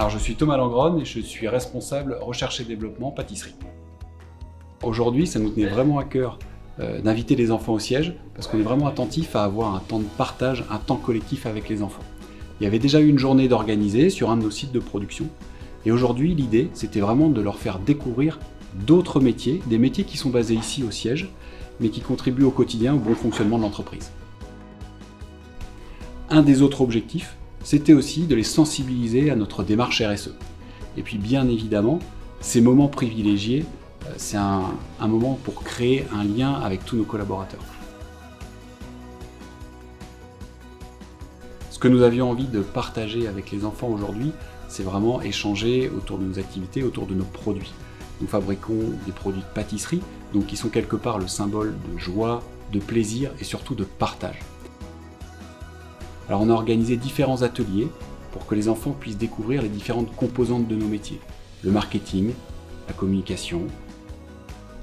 Alors je suis Thomas Langronne et je suis responsable recherche et développement pâtisserie. Aujourd'hui, ça nous tenait vraiment à cœur d'inviter les enfants au siège parce qu'on est vraiment attentif à avoir un temps de partage, un temps collectif avec les enfants. Il y avait déjà eu une journée d'organiser sur un de nos sites de production et aujourd'hui l'idée c'était vraiment de leur faire découvrir d'autres métiers, des métiers qui sont basés ici au siège mais qui contribuent au quotidien au bon fonctionnement de l'entreprise. Un des autres objectifs, c'était aussi de les sensibiliser à notre démarche RSE. Et puis bien évidemment, ces moments privilégiés, c'est un moment pour créer un lien avec tous nos collaborateurs. Ce que nous avions envie de partager avec les enfants aujourd'hui, c'est vraiment échanger autour de nos activités, autour de nos produits. Nous fabriquons des produits de pâtisserie, donc qui sont quelque part le symbole de joie, de plaisir et surtout de partage. Alors on a organisé différents ateliers pour que les enfants puissent découvrir les différentes composantes de nos métiers. Le marketing, la communication,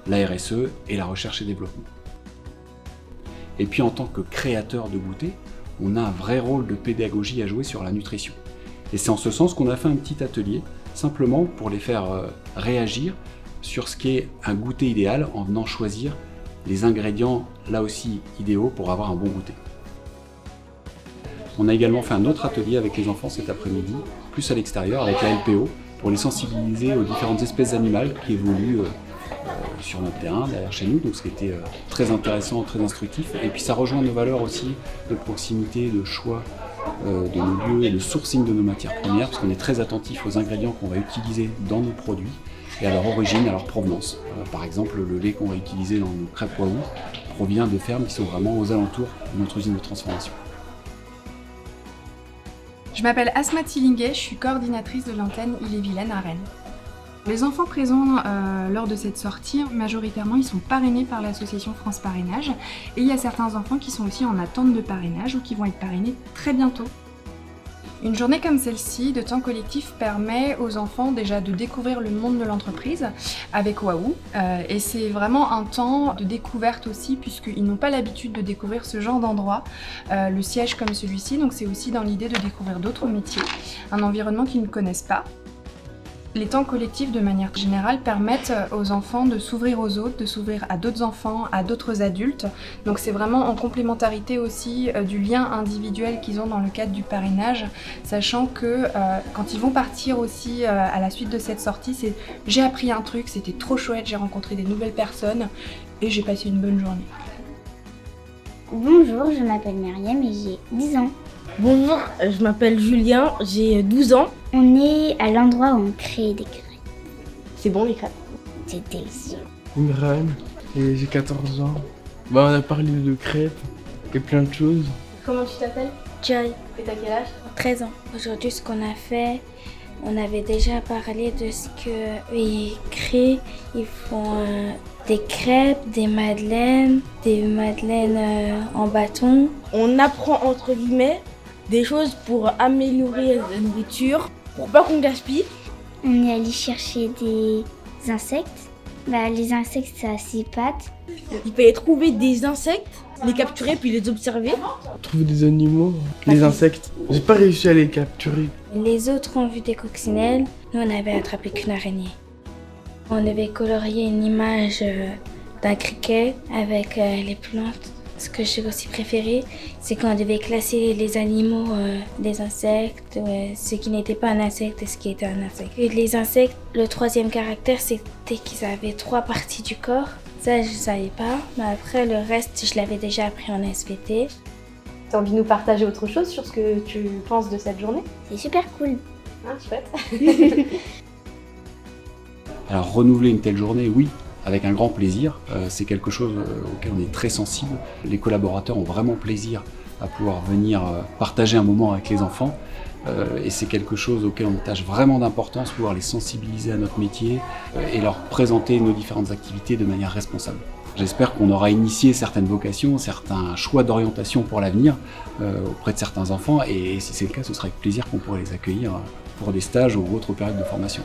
la RSE et la recherche et développement. Et puis en tant que créateur de goûter, on a un vrai rôle de pédagogie à jouer sur la nutrition. Et c'est en ce sens qu'on a fait un petit atelier, simplement pour les faire réagir sur ce qu'est un goûter idéal en venant choisir les ingrédients là aussi idéaux pour avoir un bon goûter. On a également fait un autre atelier avec les enfants cet après-midi, plus à l'extérieur avec la LPO, pour les sensibiliser aux différentes espèces animales qui évoluent sur notre terrain, derrière chez nous, donc ce qui était très intéressant, très instructif. Et puis ça rejoint nos valeurs aussi de proximité, de choix de nos lieux et de sourcing de nos matières premières, parce qu'on est très attentif aux ingrédients qu'on va utiliser dans nos produits et à leur origine, à leur provenance. Par exemple, le lait qu'on va utiliser dans nos crêpes Waouh provient de fermes qui sont vraiment aux alentours de notre usine de transformation. Je m'appelle Asma Tillinguet, je suis coordinatrice de l'antenne Ille-et-Vilaine à Rennes. Les enfants présents lors de cette sortie, majoritairement, ils sont parrainés par l'association France Parrainage. Et il y a certains enfants qui sont aussi en attente de parrainage ou qui vont être parrainés très bientôt. Une journée comme celle-ci de temps collectif permet aux enfants déjà de découvrir le monde de l'entreprise avec Waouh. Et c'est vraiment un temps de découverte aussi puisqu'ils n'ont pas l'habitude de découvrir ce genre d'endroit, le siège comme celui-ci. Donc c'est aussi dans l'idée de découvrir d'autres métiers, un environnement qu'ils ne connaissent pas. Les temps collectifs, de manière générale, permettent aux enfants de s'ouvrir aux autres, de s'ouvrir à d'autres enfants, à d'autres adultes. Donc c'est vraiment en complémentarité aussi du lien individuel qu'ils ont dans le cadre du parrainage, sachant que quand ils vont partir aussi à la suite de cette sortie, c'est « j'ai appris un truc, c'était trop chouette, j'ai rencontré des nouvelles personnes et j'ai passé une bonne journée ». Bonjour, je m'appelle Myriam et j'ai 10 ans. Bonjour, je m'appelle Julien, j'ai 12 ans. On est à l'endroit où on crée des crêpes. C'est bon les crêpes? C'est délicieux. Imran et j'ai 14 ans. On a parlé de crêpes et plein de choses. Comment tu t'appelles? Joy, Et t'as quel âge? 13 ans. Aujourd'hui, ce qu'on a fait, on avait déjà parlé de ce qu'ils créent. Ils font des crêpes, des madeleines en bâton. On apprend entre guillemets des choses pour améliorer la nourriture, pour pas qu'on gaspille. On est allé chercher des insectes. Les insectes, ça a 6 pattes. Il fallait trouver des insectes, les capturer puis les observer. Trouver des animaux, des insectes. J'ai pas réussi à les capturer. Les autres ont vu des coccinelles. Nous, on avait attrapé qu'une araignée. On devait colorier une image d'un criquet avec les plantes. Ce que j'ai aussi préféré, c'est qu'on devait classer les animaux, les insectes, ce qui n'était pas un insecte et ce qui était un insecte. Et les insectes, le 3e caractère, c'était qu'ils avaient 3 parties du corps. Ça, je ne savais pas, mais après, le reste, je l'avais déjà appris en SVT. T'as envie de nous partager autre chose sur ce que tu penses de cette journée? C'est super cool. Ah, chouette. Alors renouveler une telle journée, oui, avec un grand plaisir. C'est quelque chose auquel on est très sensible. Les collaborateurs ont vraiment plaisir à pouvoir venir partager un moment avec les enfants. Et c'est quelque chose auquel on attache vraiment d'importance, pouvoir les sensibiliser à notre métier et leur présenter nos différentes activités de manière responsable. J'espère qu'on aura initié certaines vocations, certains choix d'orientation pour l'avenir auprès de certains enfants et si c'est le cas, ce sera avec plaisir qu'on pourrait les accueillir pour des stages ou autres périodes de formation.